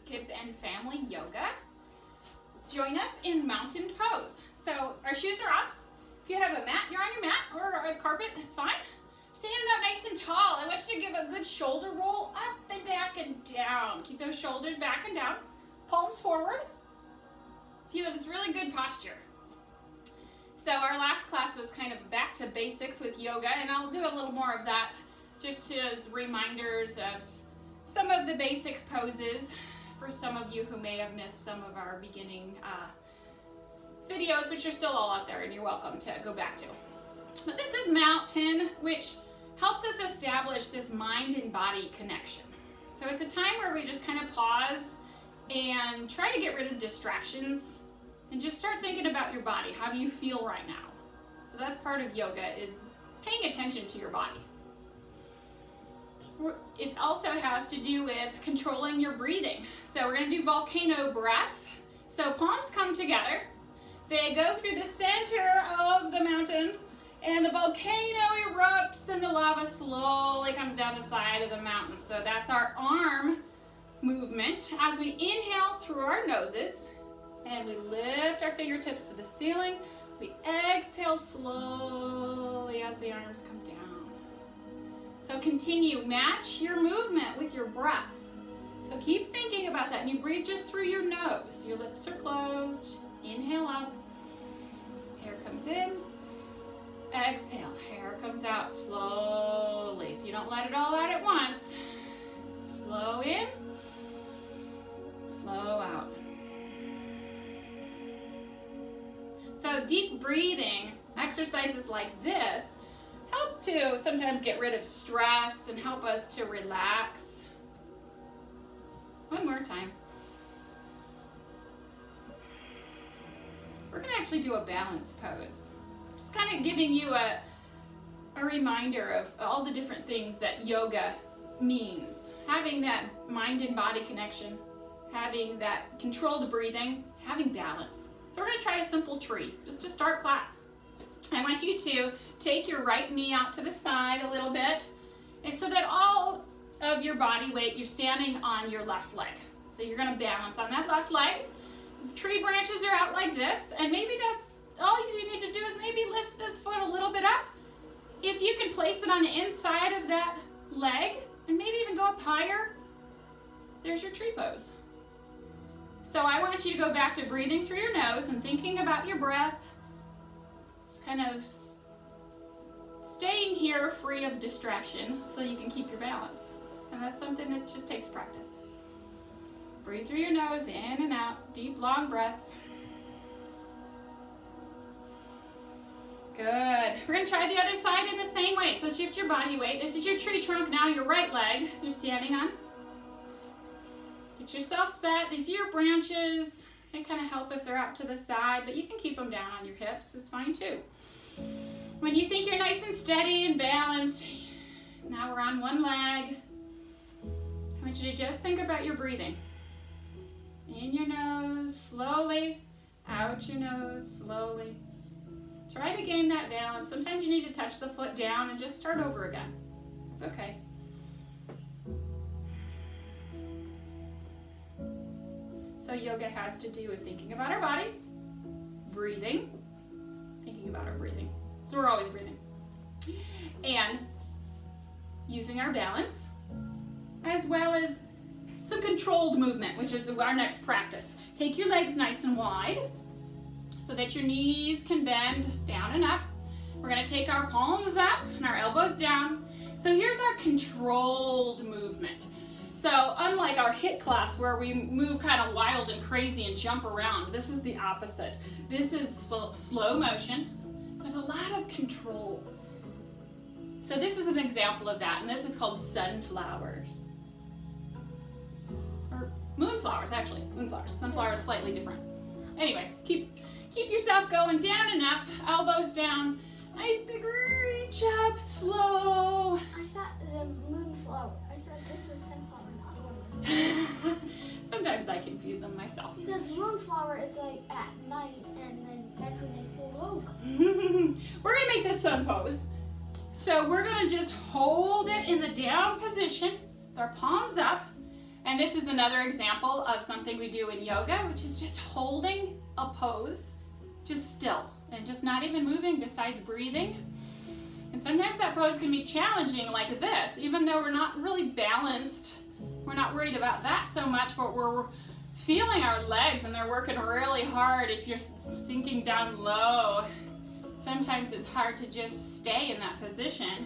Kids and Family Yoga. Join us in mountain pose. So our shoes are off. If you have a mat, you're on your mat, or a carpet, that's fine. Standing up nice and tall. I want you to give a good shoulder roll up and back and down. Keep those shoulders back and down. Palms forward. So you have this really good posture. So our last class was kind of back to basics with yoga, and I'll do a little more of that just as reminders of some of the basic poses for some of you who may have missed some of our beginning videos, which are still all out there and you're welcome to go back to. But this is mountain, which helps us establish this mind and body connection. So it's a time where we just kind of pause and try to get rid of distractions and just start thinking about your body. How do you feel right now? So that's part of yoga, is paying attention to your body. It also has to do with controlling your breathing. So we're going to do volcano breath. So palms come together. They go through the center of the mountain, and the volcano erupts and the lava slowly comes down the side of the mountain. So that's our arm movement as we inhale through our noses and we lift our fingertips to the ceiling. We exhale slowly as the arms come down. So continue, match your movement with your breath. So keep thinking about that, and you breathe just through your nose. Your lips are closed. Inhale up. Air comes in. Exhale. Air comes out slowly. So you don't let it all out at once. Slow in. Slow out. So deep breathing exercises like this help to sometimes get rid of stress and help us to relax. One more time. We're going to actually do a balance pose. Just kind of giving you a reminder of all the different things that yoga means. Having that mind and body connection, having that controlled breathing, having balance. So we're going to try a simple tree just to start class. I want you to take your right knee out to the side a little bit, and so that all of your body weight, you're standing on your left leg. So you're going to balance on that left leg. Tree branches are out like this, and maybe that's all you need to do is maybe lift this foot a little bit up. If you can place it on the inside of that leg and maybe even go up higher, there's your tree pose. So I want you to go back to breathing through your nose and thinking about your breath. Just kind of staying here free of distraction so you can keep your balance. And that's something that just takes practice. Breathe through your nose, in and out, deep, long breaths. Good. We're going to try the other side in the same way. So shift your body weight. This is your tree trunk, now your right leg you're standing on. Get yourself set. These are your branches. They kind of help if they're out to the side, but you can keep them down on your hips. It's fine too. When you think you're nice and steady and balanced, now we're on one leg. I want you to just think about your breathing. In your nose, slowly. Out your nose, slowly. Try to gain that balance. Sometimes you need to touch the foot down and just start over again. It's okay. So yoga has to do with thinking about our bodies, breathing, thinking about our breathing. So we're always breathing. And using our balance, as well as some controlled movement, which is our next practice. Take your legs nice and wide so that your knees can bend down and up. We're going to take our palms up and our elbows down. So here's our controlled movement. So unlike our HIIT class where we move kind of wild and crazy and jump around, this is the opposite. This is slow motion with a lot of control. So this is an example of that, and this is called sunflowers. Or moonflowers, actually. Moonflowers. Sunflowers slightly different. Anyway, keep yourself going down and up, elbows down. Nice big reach up, slow. I thought the moonflower. I thought this was sunflower and the other one was Sometimes I confuse them myself. Because moonflower, it's like at night, and then that's when they fold over. We're going to make this sun pose. So we're going to just hold it in the down position with our palms up, And this is another example of something we do in yoga, which is just holding a pose, just still, and just not even moving besides breathing. And sometimes that pose can be challenging like this, even though we're not really balanced. We're not worried about that so much, but we're feeling our legs and they're working really hard. If you're sinking down low, sometimes it's hard to just stay in that position.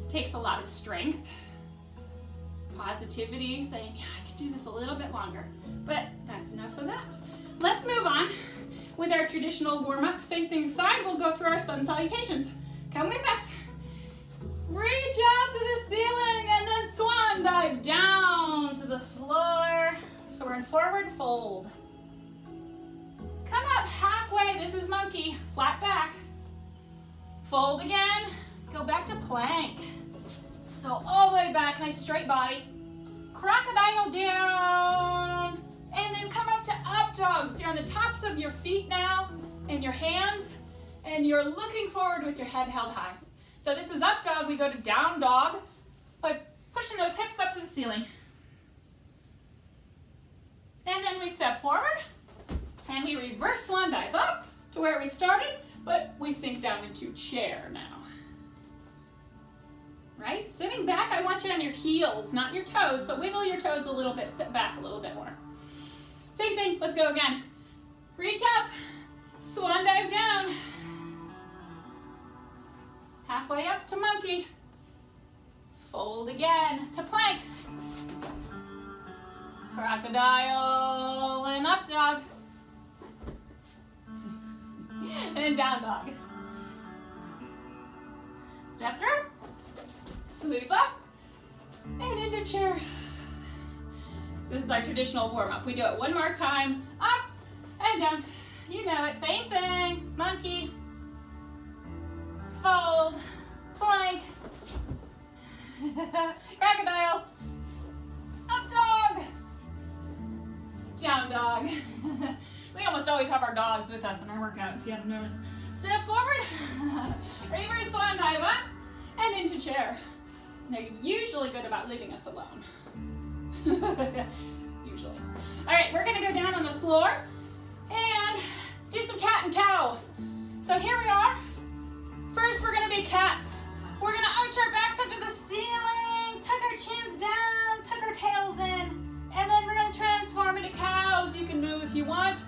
It takes a lot of strength, positivity, saying, yeah, I can do this a little bit longer. But that's enough of that. Let's move on with our traditional warm-up. Facing side, we'll go through our sun salutations. Come with us. Reach up to the ceiling and then swan dive down to the floor. So we're in forward fold. Come up halfway. This is monkey. Flat back. Fold again. Go back to plank. So all the way back, nice straight body. Crocodile down. And then come up to up dog. So you're on the tops of your feet now and your hands. And you're looking forward with your head held high. So this is up dog. We go to down dog by pushing those hips up to the ceiling. And then we step forward and we reverse swan dive up to where we started, but we sink down into chair now. Right? Sitting back, I want you on your heels, not your toes. So wiggle your toes a little bit, sit back a little bit more. Same thing, let's go again. Reach up, swan dive down. Halfway up to monkey. Fold again to plank. Crocodile and up dog. And down dog. Step through. Sweep up. And into chair. This is our traditional warm-up. We do it one more time. Up and down. You know it. Same thing. Monkey. Fold, plank, crocodile, up dog, down dog. We almost always have our dogs with us in our workout, if you haven't noticed. Step forward, reverse swan dive up, and into chair. They're usually good about leaving us alone. Usually. All right, we're gonna go down on the floor and do some cat and cow. So here we are. First, we're gonna be cats. We're gonna arch our backs up to the ceiling, tuck our chins down, tuck our tails in, and then we're gonna transform into cows. You can move if you want.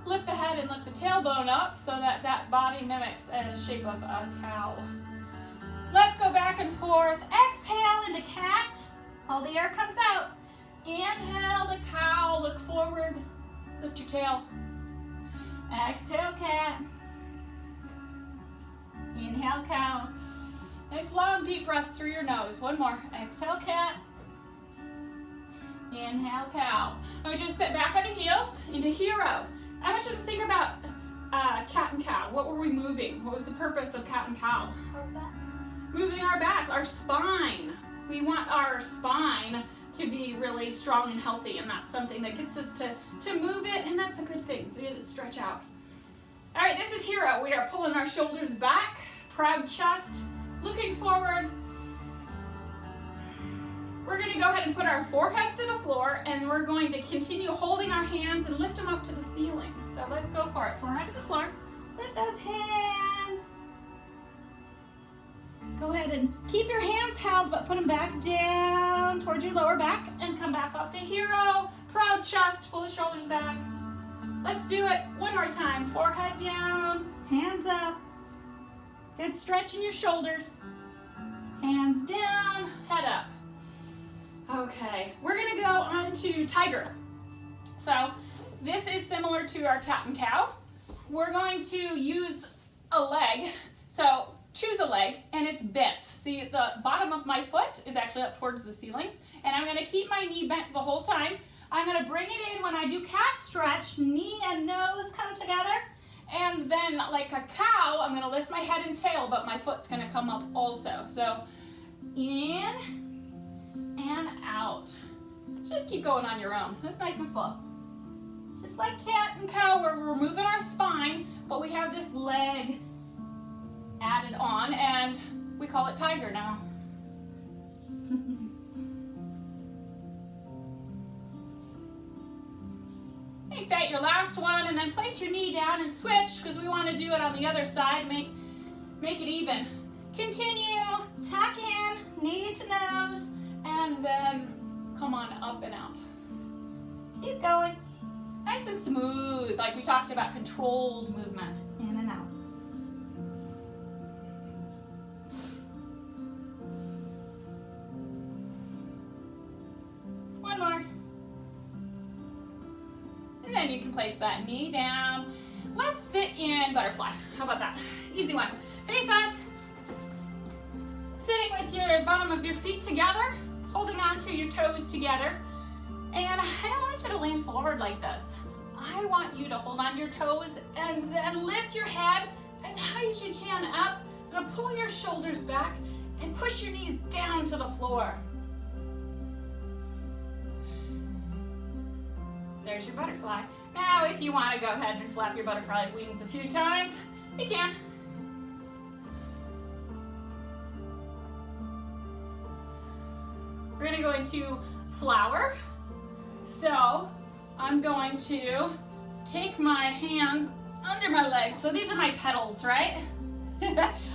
Lift the head and lift the tailbone up so that that body mimics the shape of a cow. Let's go back and forth. Exhale into cat. All the air comes out. Inhale to cow, look forward, lift your tail. Exhale, cat. Inhale, cow. Nice long deep breaths through your nose. One more. Exhale, cat. Inhale, cow. I want you to sit back on your heels into hero. I want you to think about cat and cow. What were we moving? What was the purpose of cat and cow? Our back. Moving our back, our spine. We want our spine to be really strong and healthy, and that's something that gets us to move it, and that's a good thing, to get it to stretch out. All right, this is hero. We are pulling our shoulders back, proud chest, looking forward. We're gonna go ahead and put our foreheads to the floor, and we're going to continue holding our hands and lift them up to the ceiling. So let's go for it. Forehead to the floor. Lift those hands. Go ahead and keep your hands held, but put them back down towards your lower back and come back up to hero. Proud chest, pull the shoulders back. Let's do it one more time. Forehead down, hands up. Good stretch in your shoulders. Hands down, head up. Okay, we're gonna go on to tiger. So this is similar to our cat and cow. We're going to use a leg. So choose a leg and it's bent. See, the bottom of my foot is actually up towards the ceiling, and I'm gonna keep my knee bent the whole time. I'm gonna bring it in when I do cat stretch, knee and nose come together, and then like a cow, I'm gonna lift my head and tail, but my foot's gonna come up also. So in and out. Just keep going on your own, just nice and slow. Just like cat and cow, where we're moving our spine, but we have this leg added on, and we call it tiger now. Make that your last one, and then place your knee down and switch, because we want to do it on the other side. Make it even. Continue, tuck in, knee to nose, and then come on up and out. Keep going. Nice and smooth, like we talked about, controlled movement. In and out. One more. And then you can place that knee down. Let's sit in butterfly. How about that? Easy one. Face us. Sitting with your bottom of your feet together, holding on to your toes together. And I don't want you to lean forward like this. I want you to hold on to your toes and then lift your head as high as you can up, and pull your shoulders back and push your knees down to the floor. There's your butterfly. Now, if you want to go ahead and flap your butterfly wings a few times, you can. We're going to go into flower. So I'm going to take my hands under my legs. So these are my petals, right?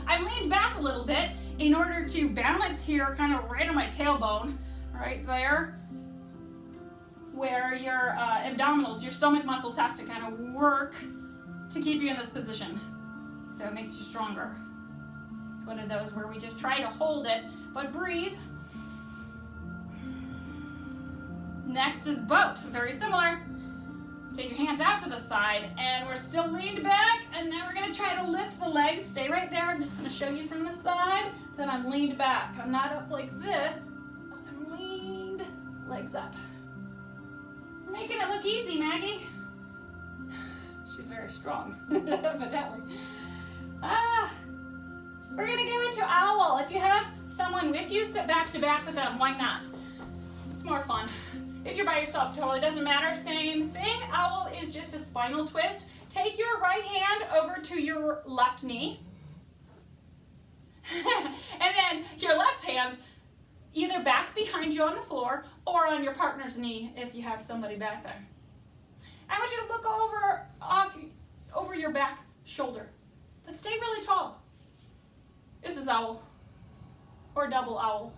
I'm leaned back a little bit in order to balance here, kind of right on my tailbone, right there, where your abdominals, your stomach muscles have to kind of work to keep you in this position. So it makes you stronger. It's one of those where we just try to hold it, but breathe. Next is boat, very similar. Take your hands out to the side, and we're still leaned back, and now we're gonna try to lift the legs. Stay right there. I'm just gonna show you from the side, then I'm leaned back. I'm not up like this, I'm leaned, legs up. We're making it look easy, Maggie. She's very strong, evidently. We're gonna go into owl. If you have someone with you, sit back to back with them, why not? It's more fun. If you're by yourself, totally doesn't matter. Same thing. Owl is just a spinal twist. Take your right hand over to your left knee. And then your left hand either back behind you on the floor or on your partner's knee if you have somebody back there. I want you to look over your back shoulder, but stay really tall. This is owl or double owl.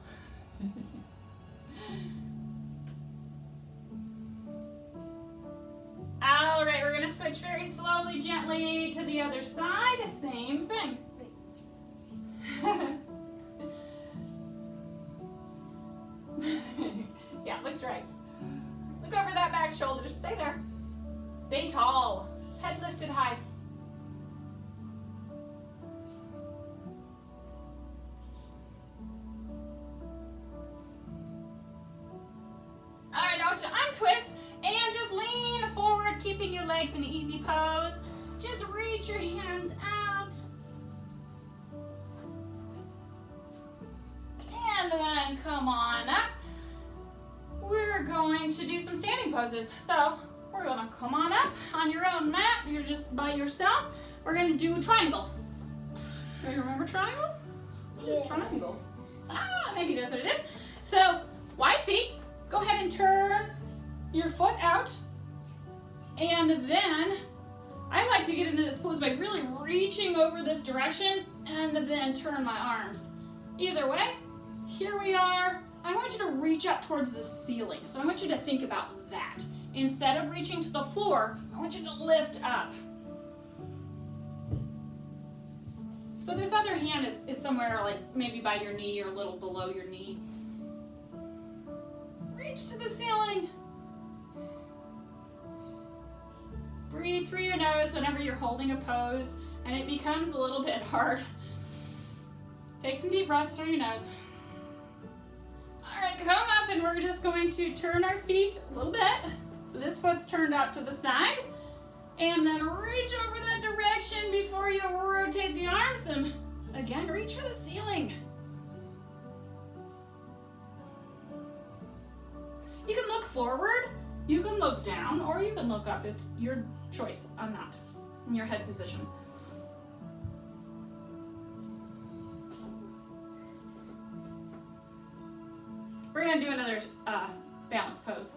All right, we're gonna switch very slowly, gently to the other side. Same thing. Yeah, looks right. Look over that back shoulder, just stay there. Stay tall, head lifted high. All right, now to untwist. And just lean forward, keeping your legs in an easy pose. Just reach your hands out. And then come on up. We're going to do some standing poses. So we're gonna come on up on your own mat. You're just by yourself. We're gonna do a triangle. Do you remember triangle? What is triangle? Maybe that's what it is. So wide feet, go ahead and turn your foot out, and then I like to get into this pose by really reaching over this direction and then turn my arms. Either way, here we are. I want you to reach up towards the ceiling. So I want you to think about that. Instead of reaching to the floor, I want you to lift up. So this other hand is somewhere like maybe by your knee or a little below your knee. Reach to the ceiling. Breathe through your nose whenever you're holding a pose, and it becomes a little bit hard. Take some deep breaths through your nose. All right, come up, and we're just going to turn our feet a little bit. So this foot's turned out to the side, and then reach over that direction before you rotate the arms, and again, reach for the ceiling. You can look forward, you can look down, or you can look up. It's your choice on that, in your head position. We're gonna do another balance pose.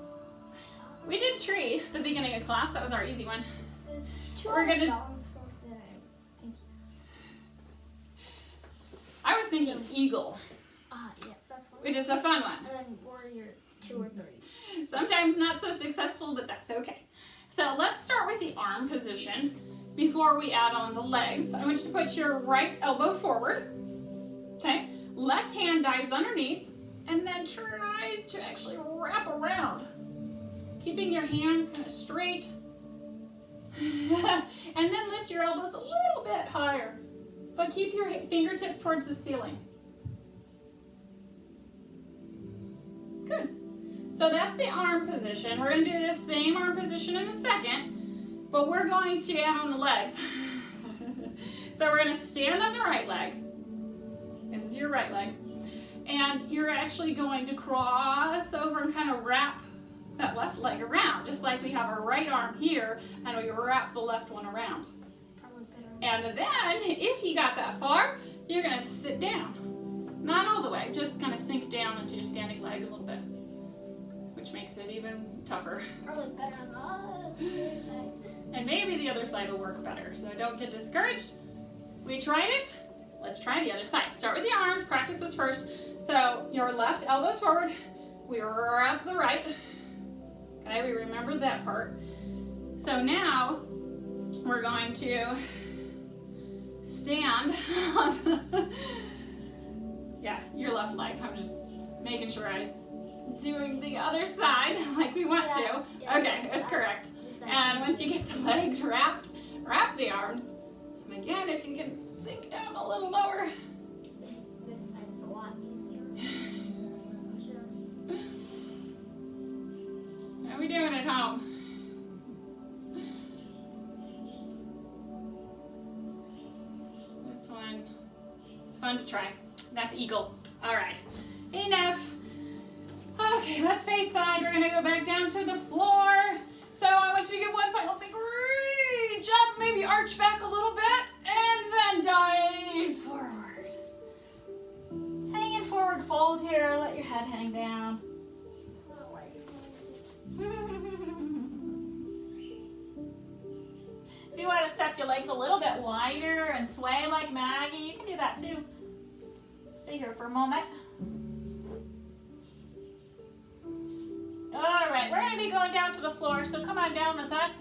We did tree at the beginning of class. That was our easy one. There's two We're other gonna- balance poses that I think. I was thinking eagle, Yes, that's one. which is a fun one. And then warrior 2 or 3. Sometimes not so successful, but that's okay. So let's start with the arm position before we add on the legs. I want you to put your right elbow forward. Okay. Left hand dives underneath and then tries to actually wrap around. Keeping your hands kind of straight. And then lift your elbows a little bit higher. But keep your fingertips towards the ceiling. Good. So that's the arm position. We're going to do the same arm position in a second, but we're going to add on the legs. So we're going to stand on the right leg. This is your right leg. And you're actually going to cross over and kind of wrap that left leg around, just like we have our right arm here, and we wrap the left one around. Probably better. And then, if you got that far, you're going to sit down. Not all the way, just kind of sink down into your standing leg a little bit, which makes it even tougher. Probably better on the other side. And maybe the other side will work better, so don't get discouraged. We tried it. Let's try the other side. Start with the arms, practice this first. So your left elbow's forward, we wrap the right. Okay, we remember that part. So now we're going to stand on your left leg. I'm just making sure I'm doing the other side like we want to. Yeah, Okay, that's correct. And once you get the legs wrapped, wrap the arms. And again, if you can sink down a little lower. This side is a lot easier. I'm sure. How are we doing at home? This one is fun to try. That's eagle. All right, enough. Okay, let's face side. We're gonna go back down to the floor. So I want you to give one final big reach up, maybe arch back a little bit, and then dive forward. Hanging forward fold here, let your head hang down. If you want to step your legs a little bit wider and sway like Maggie, you can do that too. Stay here for a moment. All right, we're going to be going down to the floor, so come on down with us.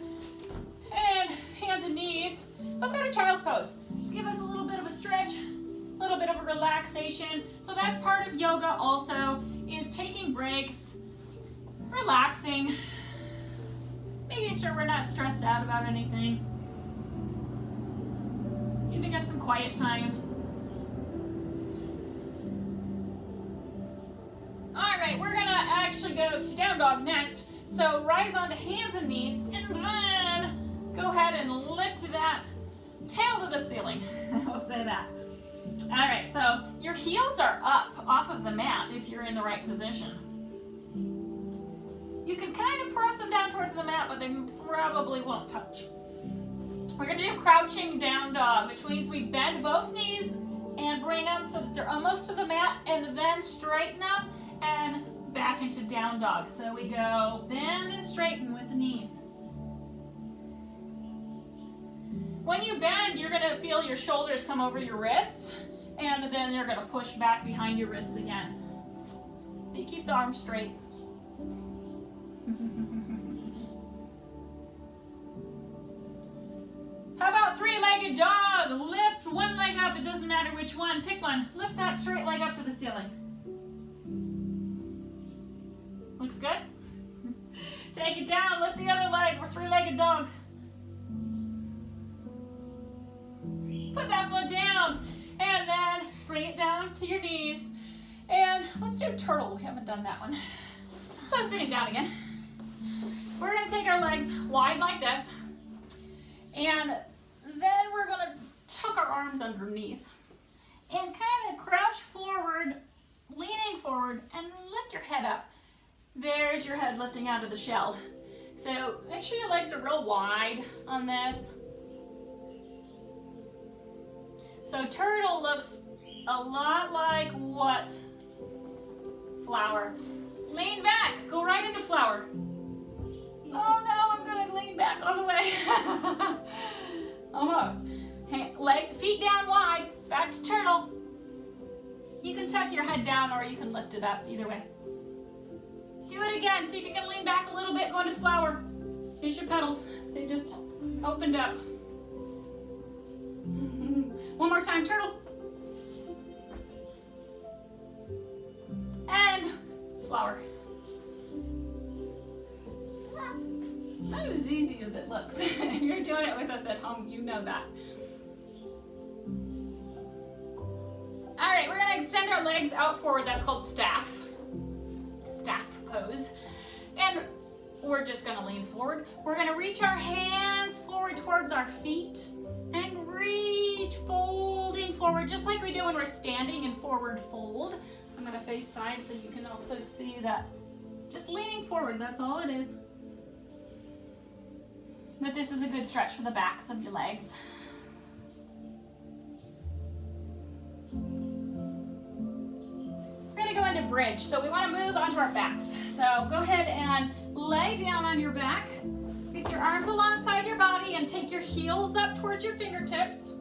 And hands and knees. Let's go to child's pose. Just give us a little bit of a stretch, a little bit of a relaxation. So that's part of yoga also, is taking breaks, relaxing, making sure we're not stressed out about anything, giving us some quiet time. All right, we're gonna actually go to down dog next. So rise onto hands and knees, and then go ahead and lift that tail to the ceiling. I'll say that. All right, so your heels are up off of the mat if you're in the right position. You can kind of press them down towards the mat, but they probably won't touch. We're gonna do crouching down dog, which means we bend both knees and bring them so that they're almost to the mat, and then straighten them and back into down dog. So we go bend and straighten with the knees. When you bend, you're gonna feel your shoulders come over your wrists, and then you're gonna push back behind your wrists again. You keep the arms straight. How about three-legged dog? Lift one leg up, it doesn't matter which one, pick one. Lift that straight leg up to the ceiling. Looks good? Take it down, lift the other leg, we're three-legged dog. Put that foot down, and then bring it down to your knees. And let's do turtle, we haven't done that one. So sitting down again. We're gonna take our legs wide like this, and then we're gonna tuck our arms underneath and kind of crouch forward, leaning forward, and lift your head up. There's your head lifting out of the shell. So make sure your legs are real wide on this. So turtle looks a lot like what? Flower. Lean back, go right into flower. Almost. Feet down wide, back to turtle. You can tuck your head down or you can lift it up, either way. Do it again, see if you can lean back a little bit, go into flower. Here's your petals, they just opened up. One more time, turtle. And flower. It's not as easy as it looks. If you're doing it with us at home, you know that. All right, we're gonna extend our legs out forward. That's called staff pose. And we're just gonna lean forward. We're gonna reach our hands forward towards our feet and reach, folding forward, just like we do when we're standing in forward fold. I'm gonna face side so you can also see that. Just leaning forward, that's all it is. But this is a good stretch for the backs of your legs. We're gonna go into bridge. So we wanna move onto our backs. So go ahead and lay down on your back with your arms alongside your body and take your heels up towards your fingertips.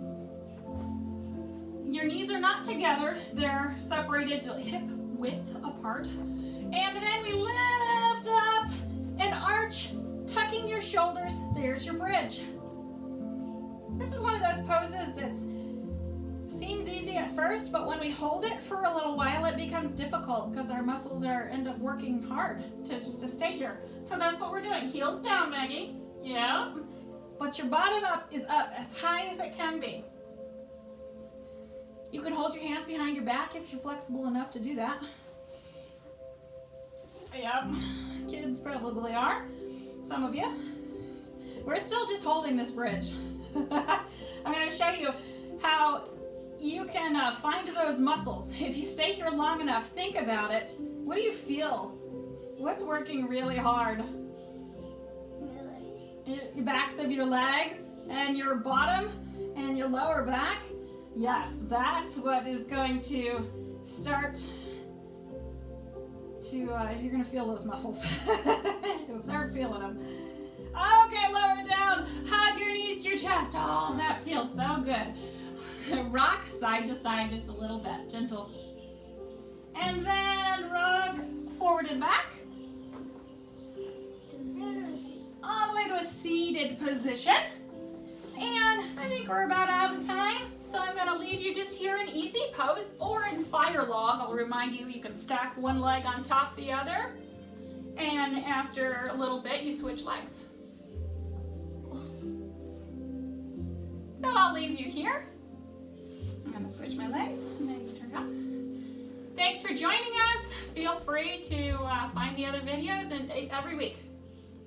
Your knees are not together, they're separated hip width apart. And then we lift up and arch, tucking your shoulders. There's your bridge. This is one of those poses that seems easy at first, but when we hold it for a little while, it becomes difficult because our muscles end up working hard to stay here. So that's what we're doing. Heels down, Maggie. Yeah. But your bottom is up as high as it can be. You can hold your hands behind your back if you're flexible enough to do that. Yep, kids probably are, some of you. We're still just holding this bridge. I'm going to show you how you can find those muscles. If you stay here long enough, think about it. What do you feel? What's working really hard? Your backs of your legs and your bottom and your lower back. Yes, that's what is going to start to, you're going to feel those muscles. You'll start feeling them. Okay, lower down. Hug your knees to your chest. Oh, that feels so good. Rock side to side just a little bit, gentle. And then rock forward and back. To a stand or a seat? All the way to a seated position. And I think we're about out of time. So I'm going to leave you just here in easy pose or in fire log. I'll remind you, you can stack one leg on top of the other. And after a little bit, you switch legs. So I'll leave you here. I'm going to switch my legs and then you turn it up. Thanks for joining us. Feel free to find the other videos and every week.